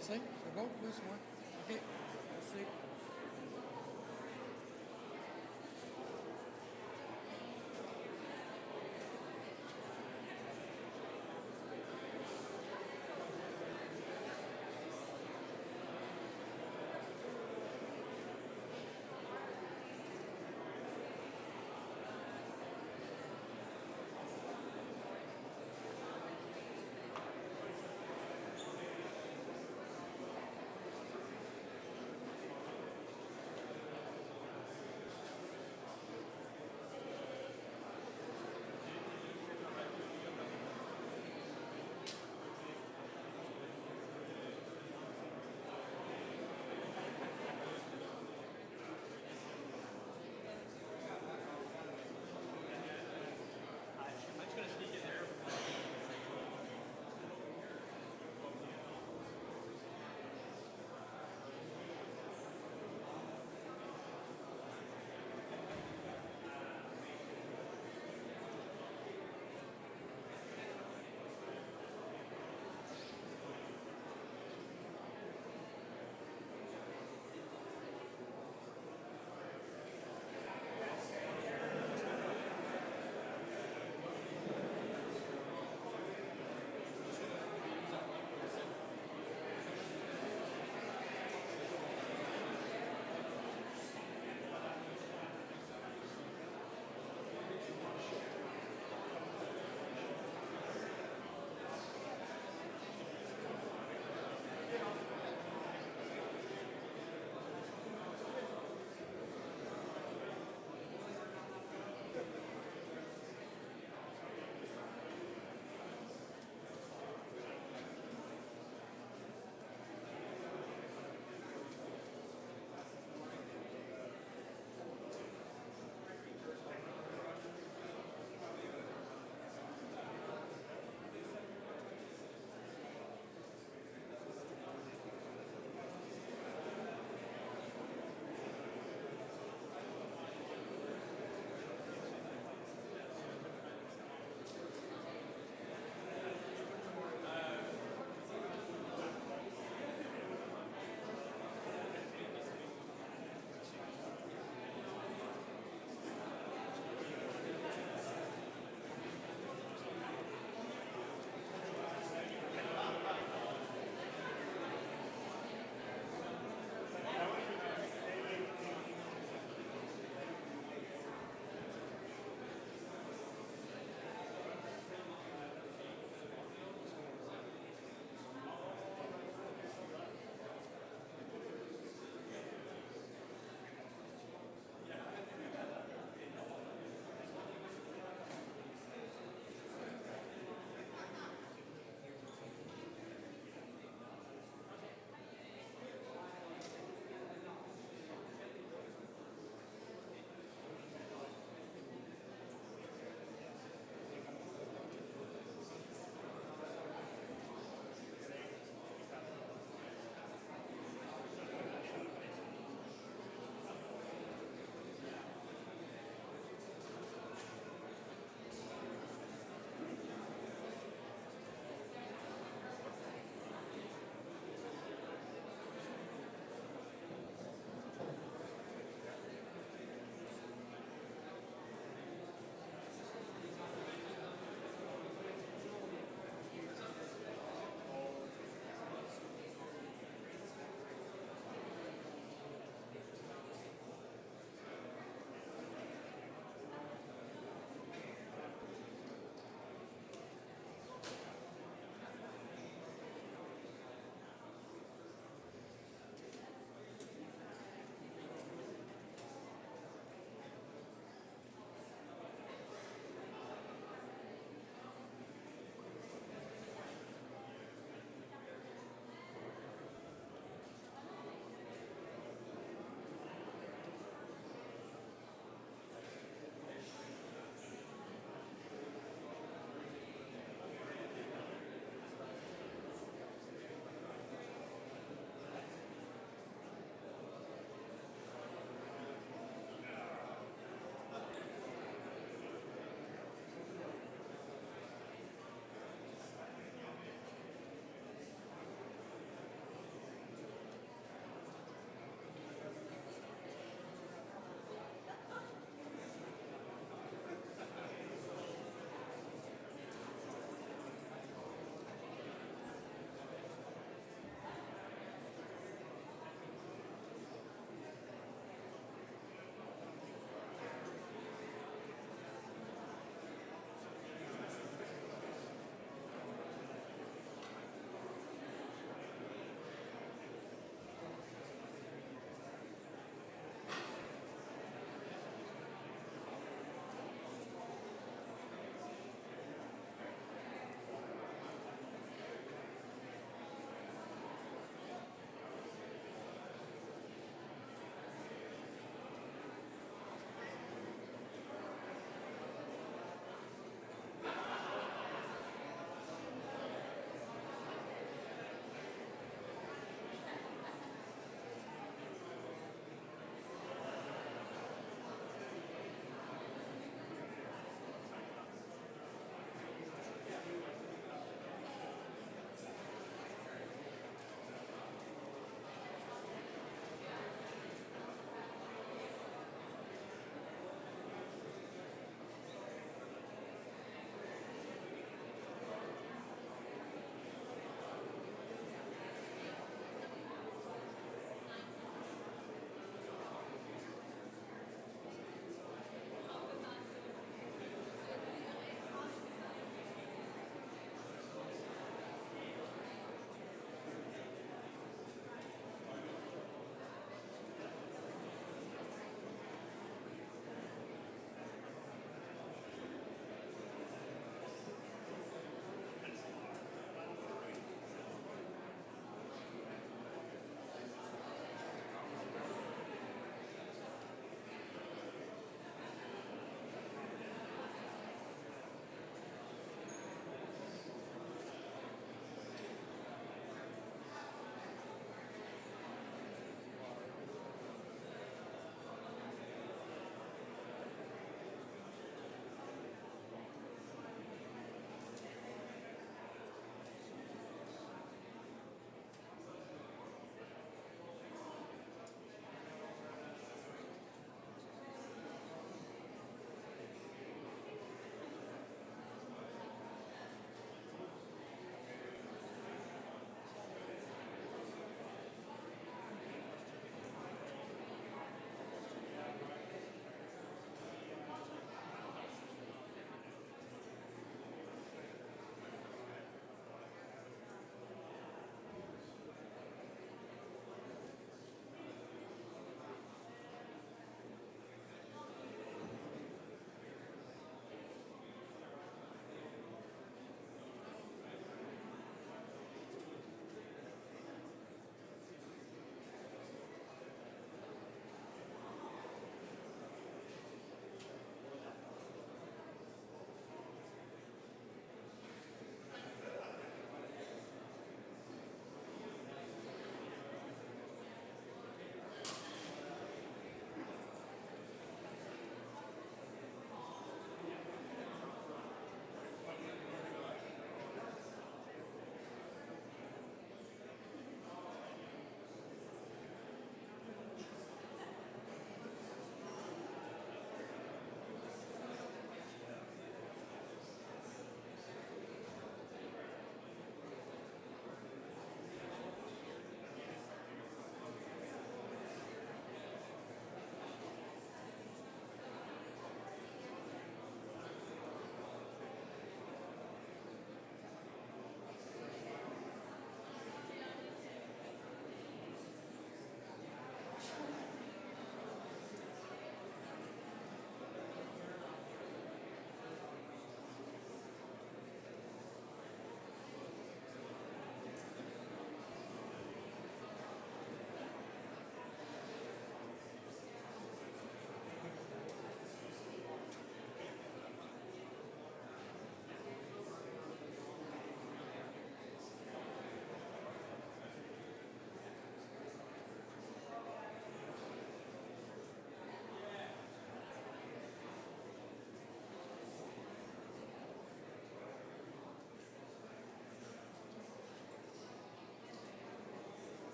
Assez? C'est bon? Plus, moi? OK. Merci.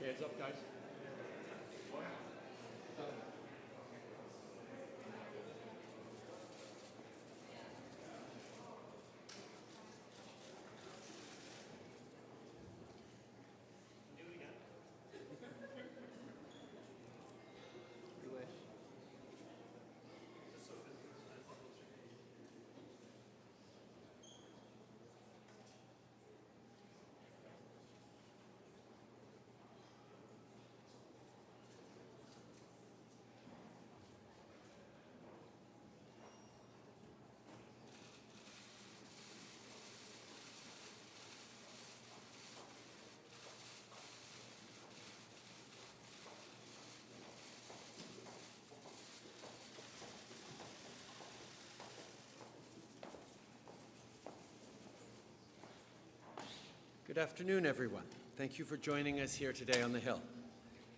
Hands up, guys. Good afternoon, everyone. Thank you for joining us here today on the Hill.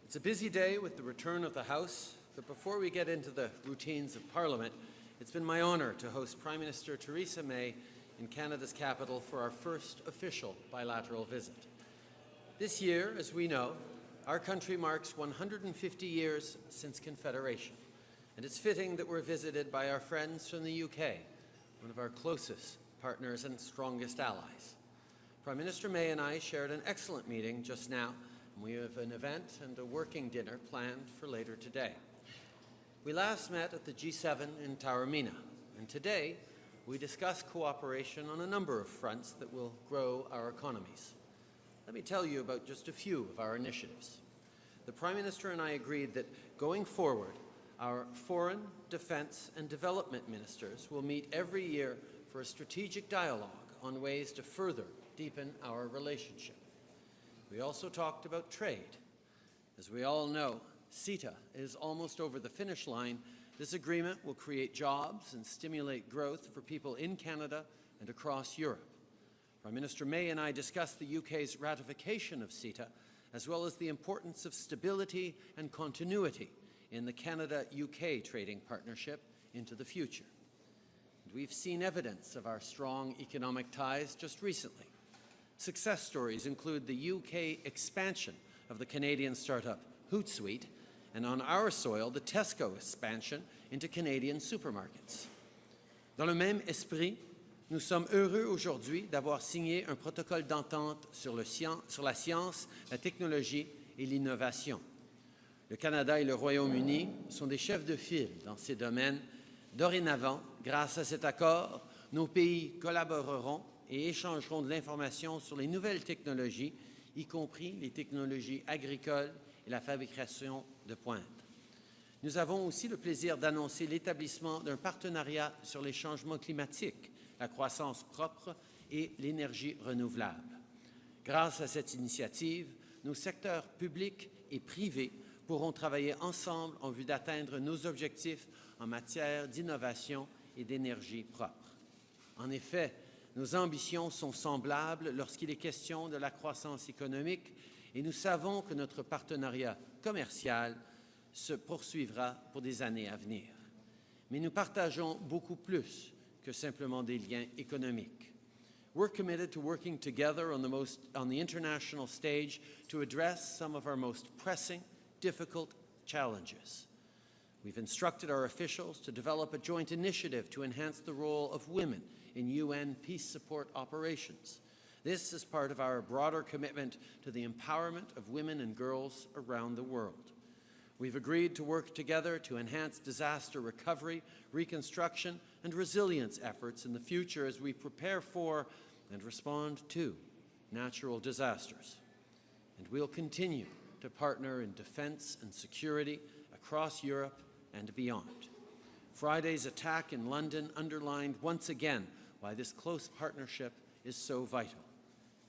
It's a busy day with the return of the House, but before we get into the routines of Parliament, it's been my honour to host Prime Minister Theresa May in Canada's capital for our first official bilateral visit. This year, as we know, our country marks 150 years since Confederation, and it's fitting that we're visited by our friends from the UK, one of our closest partners and strongest allies. Prime Minister May and I shared an excellent meeting just now, and we have an event and a working dinner planned for later today. We last met at the G7 in Taormina, and today we discussed cooperation on a number of fronts that will grow our economies. Let me tell you about just a few of our initiatives. The Prime Minister and I agreed that going forward, our foreign, defence and development ministers will meet every year for a strategic dialogue on ways to further deepen our relationship. We also talked about trade. As we all know, CETA is almost over the finish line. This agreement will create jobs and stimulate growth for people in Canada and across Europe. Prime Minister May and I discussed the UK's ratification of CETA, as well as the importance of stability and continuity in the Canada-UK trading partnership into the future. And we've seen evidence of our strong economic ties just recently. Success stories include the UK expansion of the Canadian startup Hootsuite, and on our soil, the Tesco expansion into Canadian supermarkets. Dans le même esprit, nous sommes heureux aujourd'hui d'avoir signé un protocole d'entente sur la science, la technologie et l'innovation. Le Canada et le Royaume-Uni sont des chefs de file dans ces domaines. Dorénavant, grâce à cet accord, nos pays collaboreront et échangeront de l'information sur les nouvelles technologies, y compris les technologies agricoles et la fabrication de pointe. Nous avons aussi le plaisir d'annoncer l'établissement d'un partenariat sur les changements climatiques, la croissance propre et l'énergie renouvelable. Grâce à cette initiative, nos secteurs publics et privés pourront travailler ensemble en vue d'atteindre nos objectifs en matière d'innovation et d'énergie propre. En effet, nos ambitions sont semblables lorsqu'il est question de la croissance économique et nous savons que notre partenariat commercial se poursuivra pour des années à venir. Mais nous partageons beaucoup plus que simplement des liens économiques. We're committed to working together on the international stage to address some of our most pressing, difficult challenges. We've instructed our officials to develop a joint initiative to enhance the role of women in UN peace support operations. This is part of our broader commitment to the empowerment of women and girls around the world. We've agreed to work together to enhance disaster recovery, reconstruction, and resilience efforts in the future as we prepare for and respond to natural disasters. And we'll continue to partner in defense and security across Europe and beyond. Friday's attack in London underlined once again why this close partnership is so vital.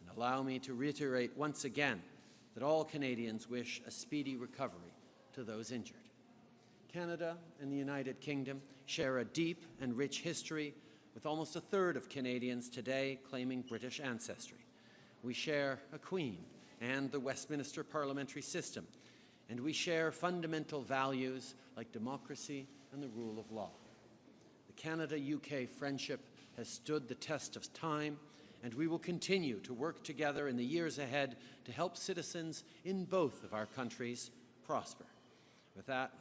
And allow me to reiterate once again that all Canadians wish a speedy recovery to those injured. Canada and the United Kingdom share a deep and rich history, with almost a third of Canadians today claiming British ancestry. We share a Queen and the Westminster parliamentary system, and we share fundamental values like democracy and the rule of law. The Canada-UK friendship has stood the test of time, and we will continue to work together in the years ahead to help citizens in both of our countries prosper. With that,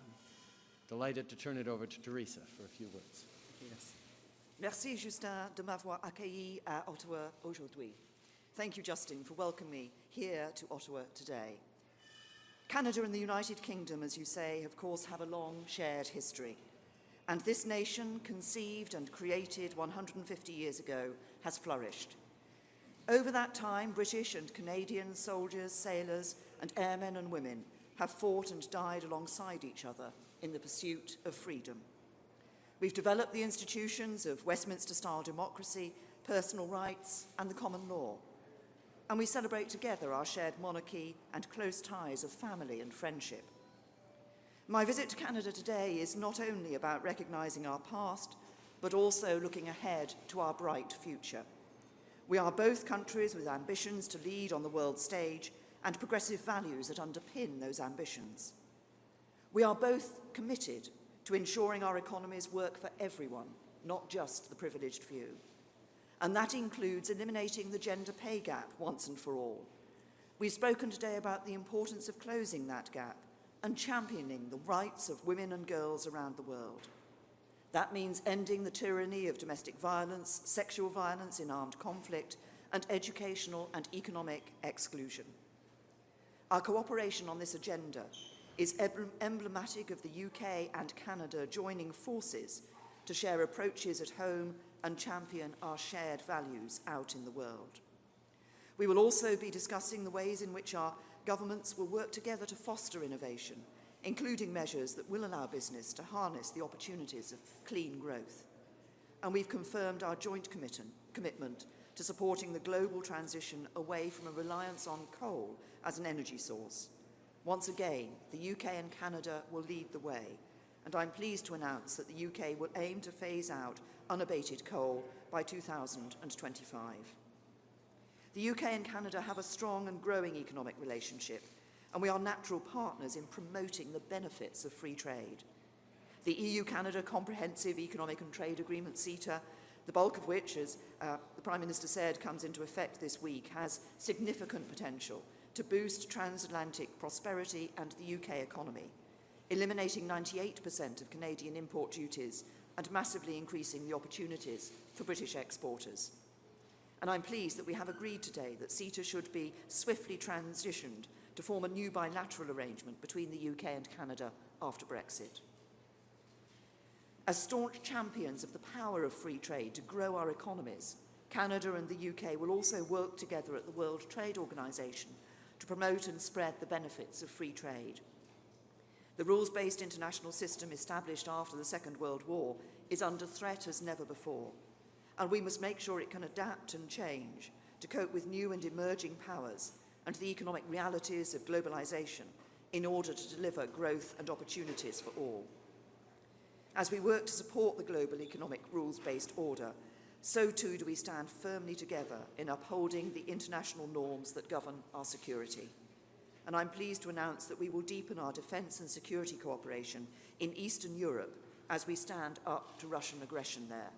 delighted to turn it over to Theresa for a few words. Yes. Merci, Justin, de m'avoir accueilli à Ottawa aujourd'hui. Thank you, Justin, for welcoming me here to Ottawa today. Canada and the United Kingdom, as you say, of course, have a long shared history. And this nation, conceived and created 150 years ago, has flourished. Over that time, British and Canadian soldiers, sailors, and airmen and women have fought and died alongside each other in the pursuit of freedom. We've developed the institutions of Westminster-style democracy, personal rights, and the common law. And we celebrate together our shared monarchy and close ties of family and friendship. My visit to Canada today is not only about recognising our past, but also looking ahead to our bright future. We are both countries with ambitions to lead on the world stage and progressive values that underpin those ambitions. We are both committed to ensuring our economies work for everyone, not just the privileged few. And that includes eliminating the gender pay gap once and for all. We've spoken today about the importance of closing that gap and championing the rights of women and girls around the world. That means ending the tyranny of domestic violence, sexual violence in armed conflict, and educational and economic exclusion. Our cooperation on this agenda is emblematic of the UK and Canada joining forces to share approaches at home and champion our shared values out in the world. We will also be discussing the ways in which our governments will work together to foster innovation, including measures that will allow business to harness the opportunities of clean growth. And we've confirmed our joint commitment to supporting the global transition away from a reliance on coal as an energy source. Once again, the UK and Canada will lead the way, and I'm pleased to announce that the UK will aim to phase out unabated coal by 2025. The UK and Canada have a strong and growing economic relationship, and we are natural partners in promoting the benefits of free trade. The EU-Canada Comprehensive Economic and Trade Agreement, CETA, the bulk of which, as the Prime Minister said, comes into effect this week, has significant potential to boost transatlantic prosperity and the UK economy, eliminating 98% of Canadian import duties and massively increasing the opportunities for British exporters. And I'm pleased that we have agreed today that CETA should be swiftly transitioned to form a new bilateral arrangement between the UK and Canada after Brexit. As staunch champions of the power of free trade to grow our economies, Canada and the UK will also work together at the World Trade Organization to promote and spread the benefits of free trade. The rules-based international system established after the Second World War is under threat as never before, and we must make sure it can adapt and change to cope with new and emerging powers and the economic realities of globalization in order to deliver growth and opportunities for all. As we work to support the global economic rules-based order, so too do we stand firmly together in upholding the international norms that govern our security. And I'm pleased to announce that we will deepen our defence and security cooperation in Eastern Europe as we stand up to Russian aggression there.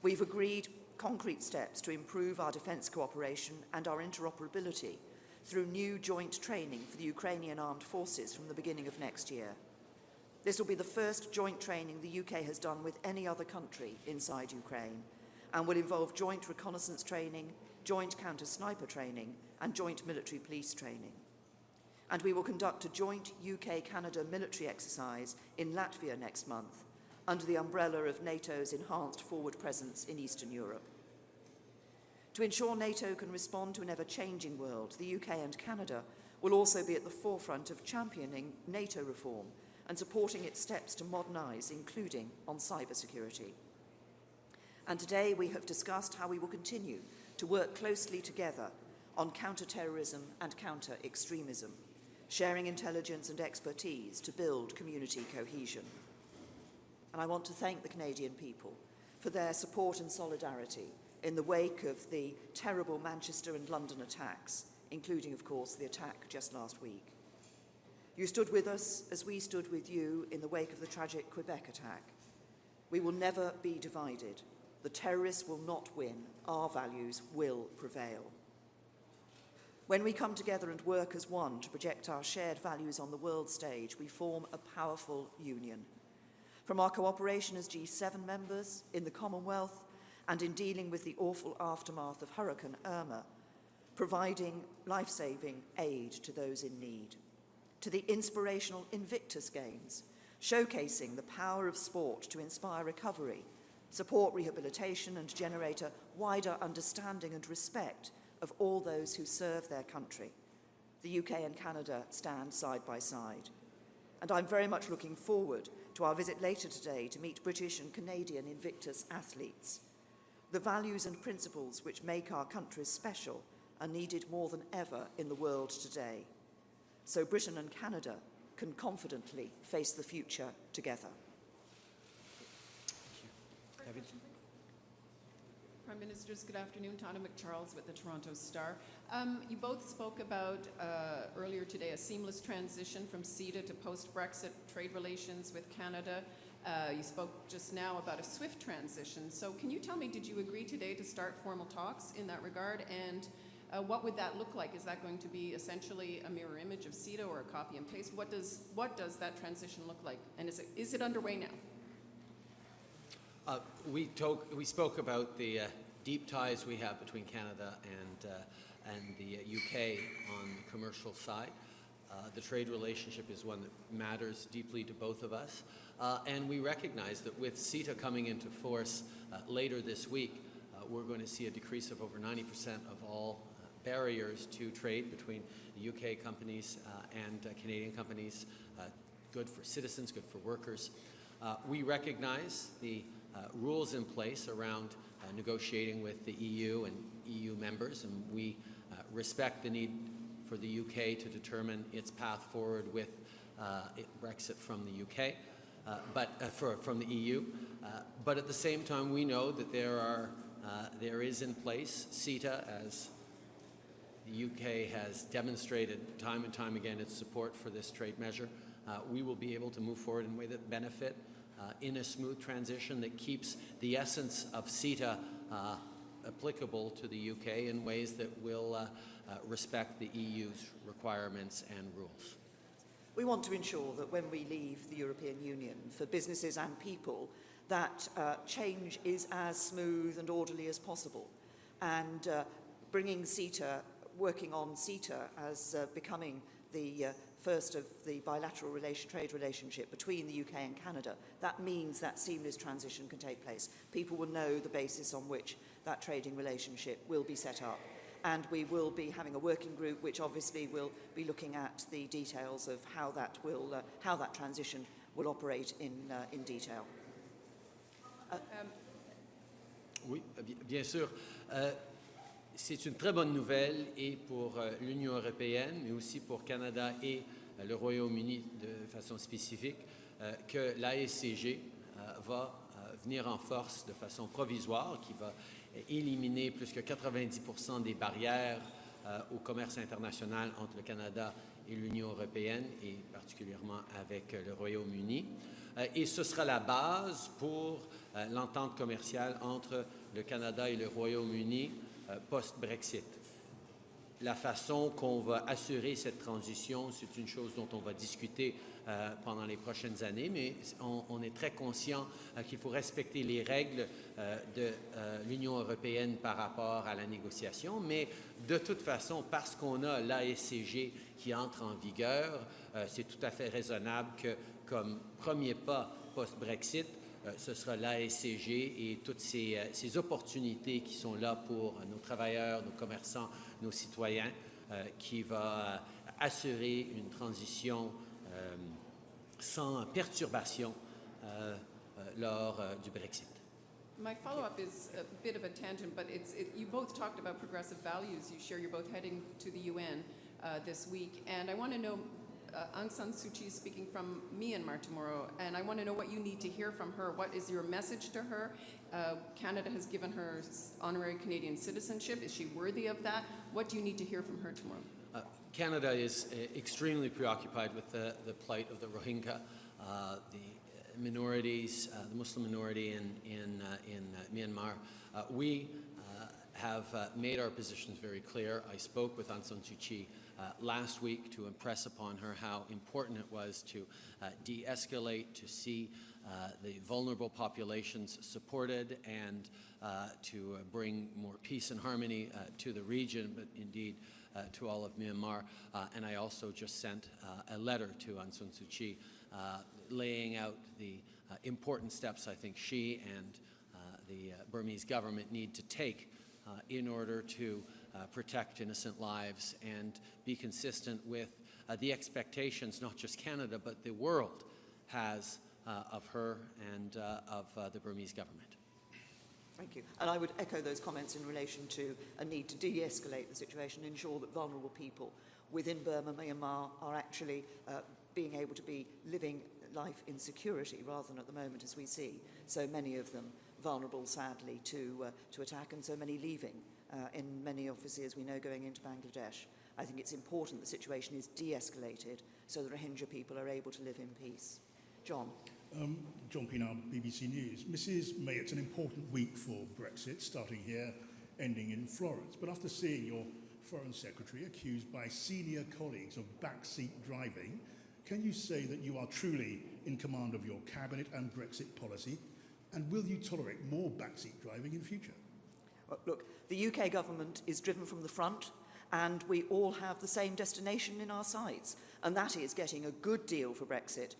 We've agreed concrete steps to improve our defence cooperation and our interoperability through new joint training for the Ukrainian armed forces from the beginning of next year. This will be the first joint training the UK has done with any other country inside Ukraine, and will involve joint reconnaissance training, joint counter-sniper training, and joint military police training. And we will conduct a joint UK-Canada military exercise in Latvia next month, under the umbrella of NATO's enhanced forward presence in Eastern Europe. To ensure NATO can respond to an ever-changing world, the UK and Canada will also be at the forefront of championing NATO reform and supporting its steps to modernise, including on cybersecurity. And today we have discussed how we will continue to work closely together on counter-terrorism and counter-extremism, sharing intelligence and expertise to build community cohesion. And I want to thank the Canadian people for their support and solidarity in the wake of the terrible Manchester and London attacks, including, of course, the attack just last week. You stood with us as we stood with you in the wake of the tragic Quebec attack. We will never be divided. The terrorists will not win. Our values will prevail. When we come together and work as one to project our shared values on the world stage, we form a powerful union. From our cooperation as G7 members, in the Commonwealth, and in dealing with the awful aftermath of Hurricane Irma, providing life-saving aid to those in need, to the inspirational Invictus Games, showcasing the power of sport to inspire recovery, support rehabilitation, and generate a wider understanding and respect of all those who serve their country. The UK and Canada stand side by side. And I'm very much looking forward to our visit later today to meet British and Canadian Invictus athletes. The values and principles which make our countries special are needed more than ever in the world today. So Britain and Canada can confidently face the future together. Prime Ministers, good afternoon. Tana McCharles with the Toronto Star. You both spoke about earlier today a seamless transition from CETA to post-Brexit trade relations with Canada. You spoke just now about a swift transition. So can you tell me, did you agree today to start formal talks in that regard? And what would that look like? Is that going to be essentially a mirror image of CETA or a copy and paste? What does that transition look like? And is it underway now? We spoke about the deep ties we have between Canada and the UK on the commercial side. The trade relationship is one that matters deeply to both of us. And we recognize that with CETA coming into force later this week, we're going to see a decrease of over 90% of all barriers to trade between the UK companies and Canadian companies. Good for citizens, good for workers. We recognize the rules in place around negotiating with the EU and EU members, and we respect the need for the UK to determine its path forward with Brexit from the UK, from the EU. But at the same time, we know that there is in place CETA, as the UK has demonstrated time and time again its support for this trade measure. We will be able to move forward in a way that benefit in a smooth transition that keeps the essence of CETA applicable to the UK in ways that will respect the EU's requirements and rules. We want to ensure that when we leave the European Union, for businesses and people, that change is as smooth and orderly as possible. And bringing CETA, working on CETA as becoming the first of the bilateral trade relationship between the UK and Canada, that means that seamless transition can take place. People will know the basis on which that trading relationship will be set up. And we will be having a working group which obviously will be looking at the details of how that transition will operate in detail. Oui, bien sûr. C'est une très bonne nouvelle et pour l'Union européenne, mais aussi pour Canada et le Royaume-Uni de façon spécifique, que l'ASCG va venir en force de façon provisoire, qui va éliminer plus que 90% des barrières au commerce international entre le Canada et l'Union européenne, et particulièrement avec le Royaume-Uni. Et ce sera la base pour l'entente commerciale entre le Canada et le Royaume-Uni post-Brexit. La façon qu'on va assurer cette transition, c'est une chose dont on va discuter pendant les prochaines années, mais on est très conscient qu'il faut respecter les règles de l'Union européenne par rapport à la négociation, mais de toute façon, parce qu'on a l'ASCG qui entre en vigueur, c'est tout à fait raisonnable que, comme premier pas post-Brexit, ce sera l'ASCG et toutes ces opportunités qui sont là pour nos travailleurs, nos commerçants, nos citoyens, qui va assurer une transition sans perturbation lors du Brexit. My follow-up is a bit of a tangent, but you both talked about progressive values. You share you're both heading to the UN this week, and I want to know, Aung San Suu Kyi is speaking from Myanmar tomorrow, and I want to know what you need to hear from her. What is your message to her? Canada has given her honorary Canadian citizenship. Is she worthy of that? What do you need to hear from her tomorrow? Canada is extremely preoccupied with the plight of the Rohingya. The minorities, the Muslim minority in Myanmar. We have made our positions very clear. I spoke with Aung San Suu Kyi last week to impress upon her how important it was to de-escalate, to see the vulnerable populations supported, and to bring more peace and harmony to the region, but indeed to all of Myanmar. And I also just sent a letter to Aung San Suu Kyi laying out the important steps I think she and the Burmese government need to take in order to protect innocent lives and be consistent with the expectations not just Canada but the world has of her and of the Burmese government. Thank you. And I would echo those comments in relation to a need to de-escalate the situation, ensure that vulnerable people within Burma, Myanmar are actually being able to be living life in security rather than at the moment, as we see so many of them vulnerable, sadly, to attack, and so many leaving, in many obviously, as we know, going into Bangladesh. I think it's important the situation is de-escalated so that Rohingya people are able to live in peace. John. John Pinar, BBC News. Mrs May, it's an important week for Brexit, starting here, ending in Florence. But after seeing your Foreign Secretary accused by senior colleagues of backseat driving, can you say that you are truly in command of your cabinet and Brexit policy? And will you tolerate more backseat driving in future? Well, look, the UK government is driven from the front, and we all have the same destination in our sights, and that is getting a good deal for Brexit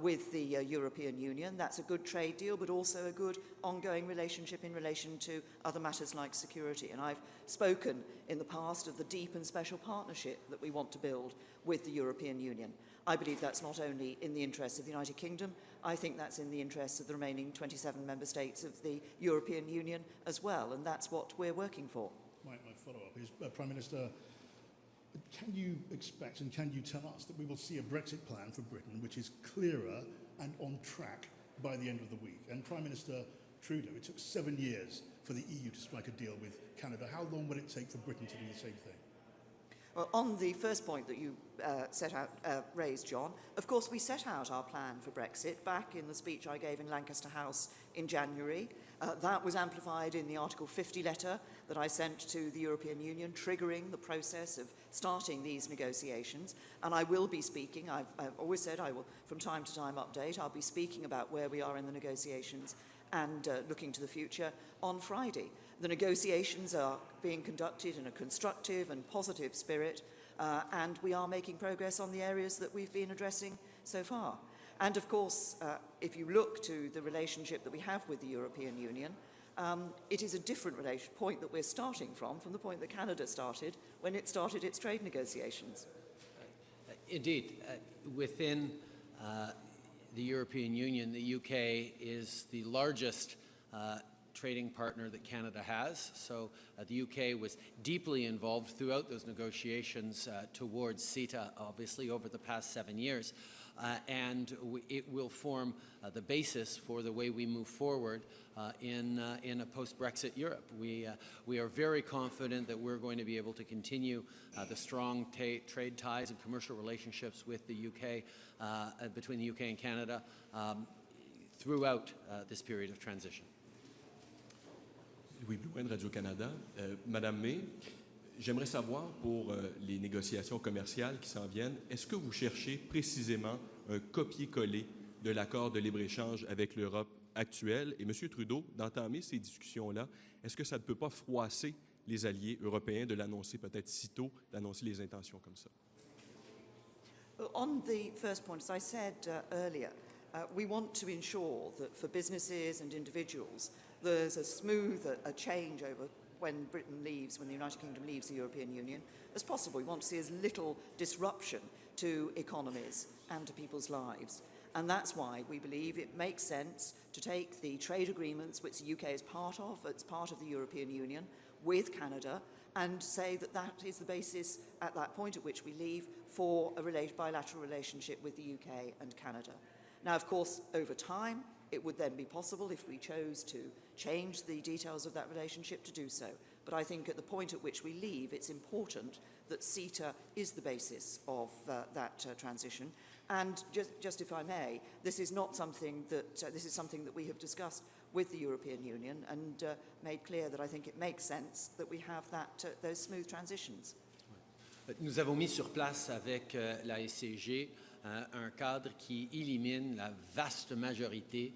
with the European Union. That's a good trade deal, but also a good ongoing relationship in relation to other matters like security. And I've spoken in the past of the deep and special partnership that we want to build with the European Union. I believe that's not only in the interests of the United Kingdom, I think that's in the interests of the remaining 27 member states of the European Union as well, and that's what we're working for. My follow-up is, Prime Minister, can you expect and can you tell us that we will see a Brexit plan for Britain which is clearer and on track by the end of the week? And Prime Minister Trudeau, it took 7 years for the EU to strike a deal with Canada. How long will it take for Britain to do the same thing? Well, on the first point that you raised, John, of course we set out our plan for Brexit back in the speech I gave in Lancaster House in January. That was amplified in the Article 50 letter that I sent to the European Union, triggering the process of starting these negotiations. And I will be speaking, I've always said I will from time to time update, I'll be speaking about where we are in the negotiations and looking to the future on Friday. The negotiations are being conducted in a constructive and positive spirit, and we are making progress on the areas that we've been addressing so far. And of course, if you look to the relationship that we have with the European Union, it is a different point that we're starting from the point that Canada started when it started its trade negotiations. Indeed, within the European Union, the UK is the largest trading partner that Canada has. So the UK was deeply involved throughout those negotiations towards CETA, obviously, over the past 7 years. And it will form the basis for the way we move forward in a post-Brexit Europe. We are very confident that we're going to be able to continue the strong trade ties and commercial relationships with the UK, between the UK and Canada, throughout this period of transition. Louis Blouin de Radio-Canada. Madame May, j'aimerais savoir pour les négociations commerciales qui s'en viennent, est-ce que vous cherchez précisément un copier-coller de l'accord de libre-échange avec l'Europe actuelle? Et M. Trudeau, d'entamer ces discussions-là, est-ce que ça ne peut pas froisser les alliés européens de l'annoncer peut-être si tôt, d'annoncer les intentions comme ça? On the first point, as I said earlier, we want to ensure that for businesses and individuals, there's a smooth change over when Britain leaves, when the United Kingdom leaves the European Union, as possible. We want to see as little disruption to economies and to people's lives. And that's why we believe it makes sense to take the trade agreements which the UK is part of, it's part of the European Union, with Canada, and say that that is the basis at that point at which we leave for a bilateral relationship with the UK and Canada. Now, of course, over time, it would then be possible, if we chose to change the details of that relationship, to do so. But I think at the point at which we leave, it's important that CETA is the basis of that transition. And just if I may, this is not something that this is something that we have discussed with the European Union and made clear that I think it makes sense that we have those smooth transitions. Nous avons mis sur place avec la SCG un cadre qui élimine la vaste majorité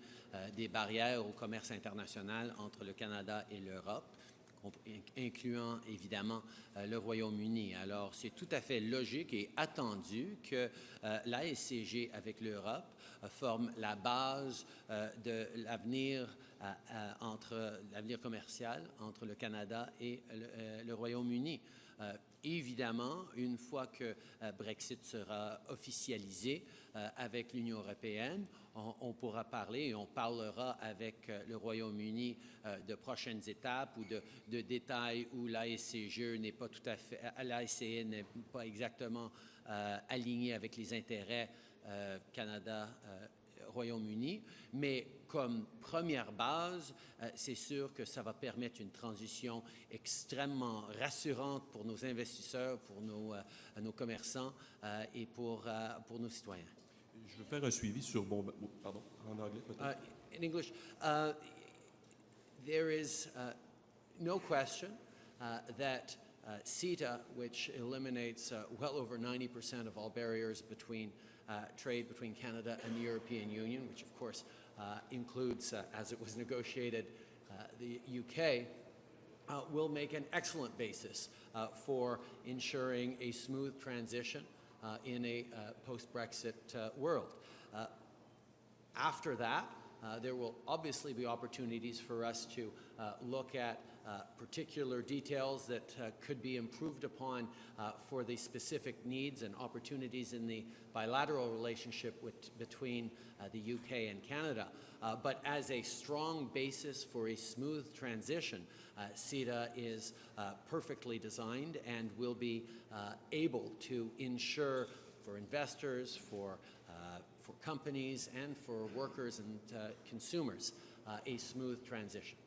des barrières au commerce international entre le Canada et l'Europe, incluant évidemment le Royaume-Uni. Alors, c'est tout à fait logique et attendu que la SCG avec l'Europe forme la base de l'avenir commercial entre le Canada et le Royaume-Uni. Évidemment, une fois que Brexit sera officialisé avec l'Union européenne, on pourra parler et on parlera avec le Royaume-Uni de prochaines étapes ou de détails où l'ASCE n'est pas tout à fait, l'ASCE n'est pas exactement alignée avec les intérêts Canada-Royaume-Uni, mais comme première base, c'est sûr que ça va permettre une transition extrêmement rassurante pour nos investisseurs, pour nos commerçants et pour nos citoyens. Je veux faire un suivi sur pardon, en anglais peut-être. In English, there is no question that CETA, which eliminates well over 90% of all barriers between trade between Canada and the European Union, which of course includes, as it was negotiated, the UK, will make an excellent basis for ensuring a smooth transition in a post-Brexit world. After that, there will obviously be opportunities for us to look at particular details that could be improved upon for the specific needs and opportunities in the bilateral relationship between the UK and Canada. But as a strong basis for a smooth transition, CETA is perfectly designed and will be able to ensure for investors, for companies, and for workers and consumers a smooth transition.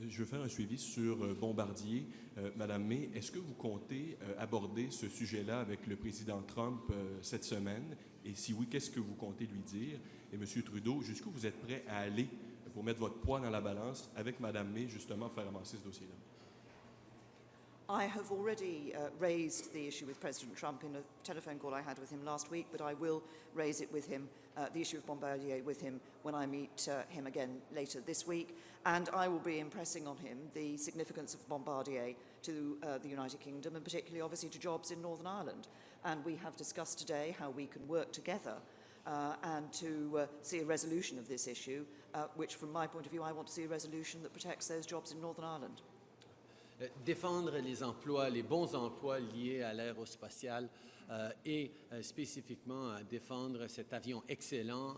Je veux faire un suivi sur Bombardier. Madame May, est-ce que vous comptez aborder ce sujet-là avec le président Trump cette semaine? Et si oui, qu'est-ce que vous comptez lui dire? Et M. Trudeau, jusqu'où vous êtes prêt à aller pour mettre votre poids dans la balance avec Madame May, justement, pour faire avancer ce dossier-là? I have already raised the issue with President Trump in a telephone call I had with him last week, but I will raise it with him, the issue of Bombardier with him when I meet him again later this week. And I will be impressing on him the significance of Bombardier to the United Kingdom and particularly obviously to jobs in Northern Ireland. And we have discussed today how we can work together and to see a resolution of this issue, which from my point of view, I want to see a resolution that protects those jobs in Northern Ireland. Défendre les emplois, les bons emplois liés à l'aérospatiale et spécifiquement défendre cet avion excellent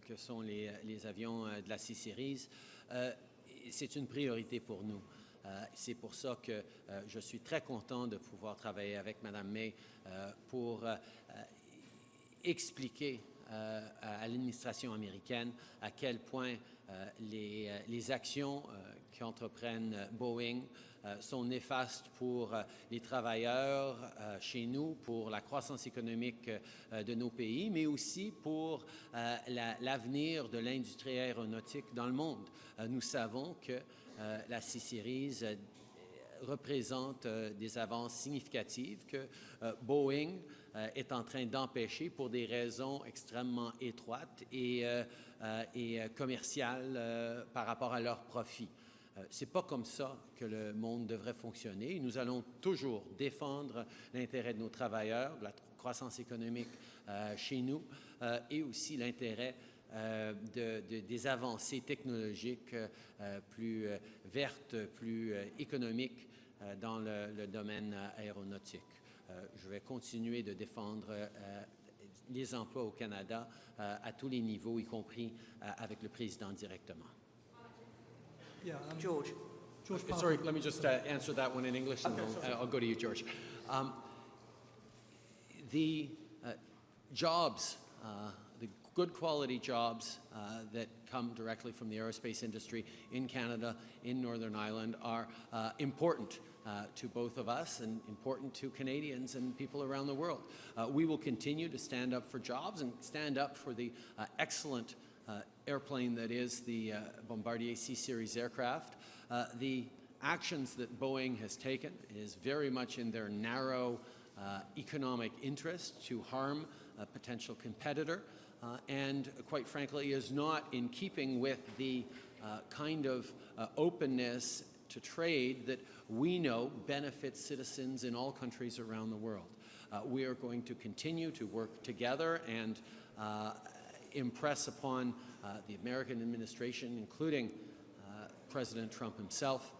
que sont les avions de la C-Series, c'est une priorité pour nous. C'est pour ça que je suis très content de pouvoir travailler avec Mme May pour expliquer à l'administration américaine à quel point les actions qu'entreprennent Boeing sont néfastes pour les travailleurs chez nous, pour la croissance économique de nos pays, mais aussi pour l'avenir de l'industrie aéronautique dans le monde. Nous savons que la C-Series représente des avances significatives que Boeing est en train d'empêcher pour des raisons extrêmement étroites et commerciales par rapport à leurs profits. Ce n'est pas comme ça que le monde devrait fonctionner. Nous allons toujours défendre l'intérêt de nos travailleurs, de la croissance économique chez nous et aussi l'intérêt des avancées technologiques plus vertes, plus économiques dans le domaine aéronautique. Je vais continuer de défendre les emplois au Canada à tous les niveaux, y compris avec le président directement. Yeah, George. Sorry, let me just answer that one in English, and then I'll go to you, George. The jobs, the good quality jobs that come directly from the aerospace industry in Canada, in Northern Ireland, are important to both of us and important to Canadians and people around the world. We will continue to stand up for jobs and stand up for the excellent airplane that is the Bombardier C-Series aircraft. The actions that Boeing has taken is very much in their narrow economic interest to harm a potential competitor, and quite frankly is not in keeping with the kind of openness to trade that we know benefits citizens in all countries around the world. We are going to continue to work together and impress upon the American administration, including President Trump himself,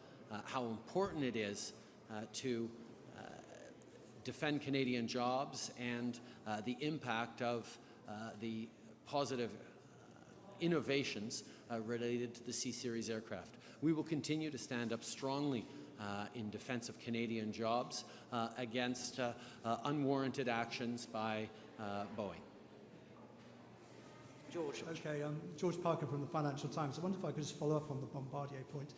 how important it is to defend Canadian jobs and the impact of the positive innovations related to the C-Series aircraft. We will continue to stand up strongly in defense of Canadian jobs against unwarranted actions by Boeing. George. Okay, George Parker from the Financial Times. I wonder if I could just follow up on the Bombardier point.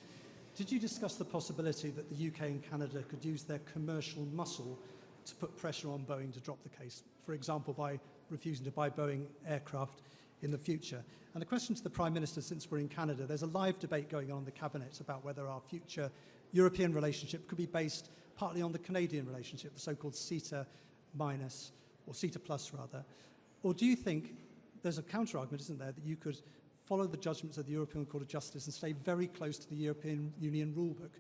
Did you discuss the possibility that the UK and Canada could use their commercial muscle to put pressure on Boeing to drop the case, for example, by refusing to buy Boeing aircraft in the future? And a question to the Prime Minister, since we're in Canada, there's a live debate going on in the Cabinet about whether our future European relationship could be based partly on the Canadian relationship, the so-called CETA minus, or CETA plus rather. Or do you think there's a counter-argument, isn't there, that you could follow the judgments of the European Court of Justice and stay very close to the European Union rulebook?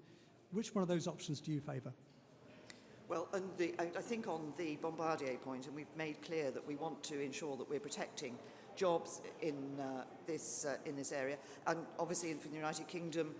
Which one of those options do you favour? Well, and I think on the Bombardier point, and we've made clear that we want to ensure that we're protecting jobs in this area, and obviously for the United Kingdom,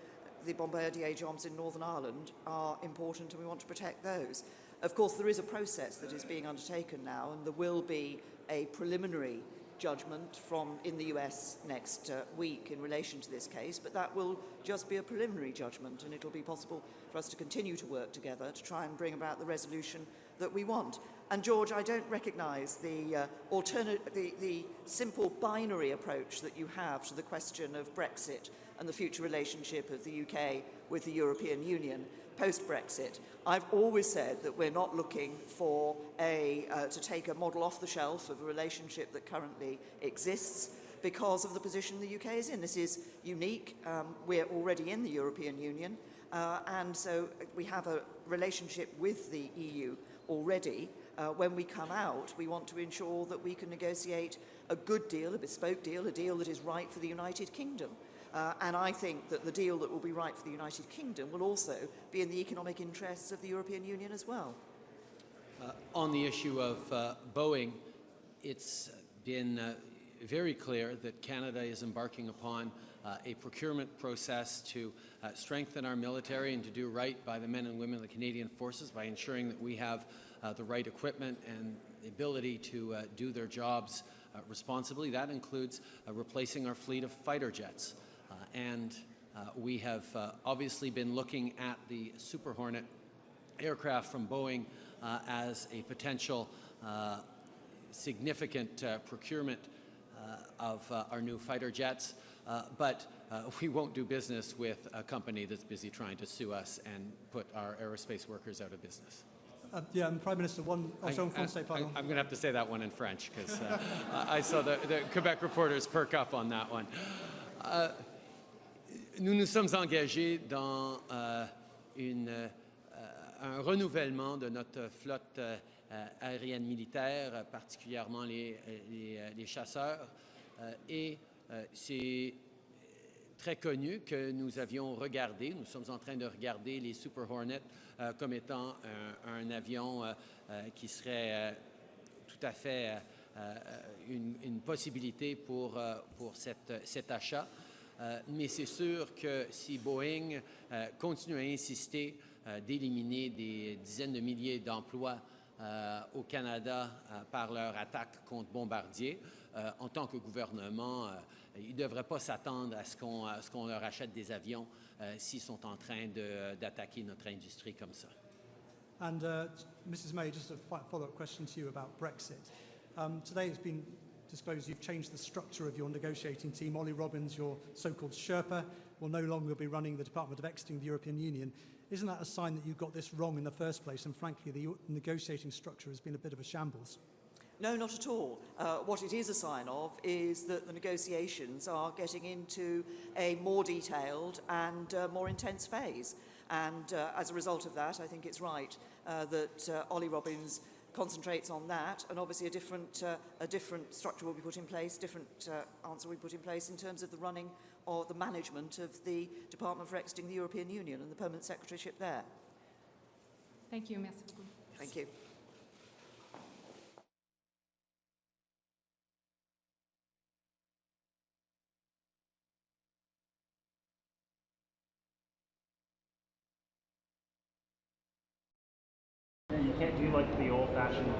the Bombardier jobs in Northern Ireland are important, and we want to protect those. Of course, there is a process that is being undertaken now, and there will be a preliminary judgment in the US next week in relation to this case, but that will just be a preliminary judgment, and it'll be possible for us to continue to work together to try and bring about the resolution that we want. And George, I don't recognise the the simple binary approach that you have to the question of Brexit and the future relationship of the UK with the European Union post-Brexit. I've always said that we're not looking for to take a model off the shelf of a relationship that currently exists because of the position the UK is in. This is unique. We're already in the European Union, and so we have a relationship with the EU already. When we come out, we want to ensure that we can negotiate a good deal, a bespoke deal, a deal that is right for the United Kingdom. And I think that the deal that will be right for the United Kingdom will also be in the economic interests of the European Union as well. On the issue of Boeing, it's been very clear that Canada is embarking upon a procurement process to strengthen our military and to do right by the men and women of the Canadian Forces by ensuring that we have the right equipment and the ability to do their jobs responsibly. That includes replacing our fleet of fighter jets. And we have obviously been looking at the Super Hornet aircraft from Boeing as a potential significant procurement of our new fighter jets, but we won't do business with a company that's busy trying to sue us and put our aerospace workers out of business. Yeah, and Prime Minister, I'm going to have to say that one in French because I saw the Quebec reporters perk up on that one. Nous nous sommes engagés dans un renouvellement de notre flotte aérienne militaire, particulièrement les chasseurs. Et c'est très connu que nous sommes en train de regarder les Super Hornet comme étant un avion qui serait tout à fait une possibilité pour cet achat. Mais c'est sûr que si Boeing continue à insister d'éliminer des dizaines de milliers d'emplois au Canada par leur attaque contre Bombardier, en tant que gouvernement, ils ne devraient pas s'attendre à ce qu'on leur achète des avions s'ils sont en train d'attaquer notre industrie comme ça. And Mrs May, just a follow-up question to you about Brexit. Today it's been disclosed you've changed the structure of your negotiating team. Ollie Robbins, your so-called Sherpa, will no longer be running the Department of Exiting the European Union. Isn't that a sign that you got this wrong in the first place, and frankly the negotiating structure has been a bit of a shambles? No, not at all. What it is a sign of is that the negotiations are getting into a more detailed and more intense phase. And as a result of that, I think it's right that Ollie Robbins concentrates on that, and obviously a different structure will be put in place, different answer will be put in place in terms of the running or the management of the Department for Exiting the European Union and the permanent secretaryship there. Thank you. Merci beaucoup. Thank you. You can't do like the old-fashioned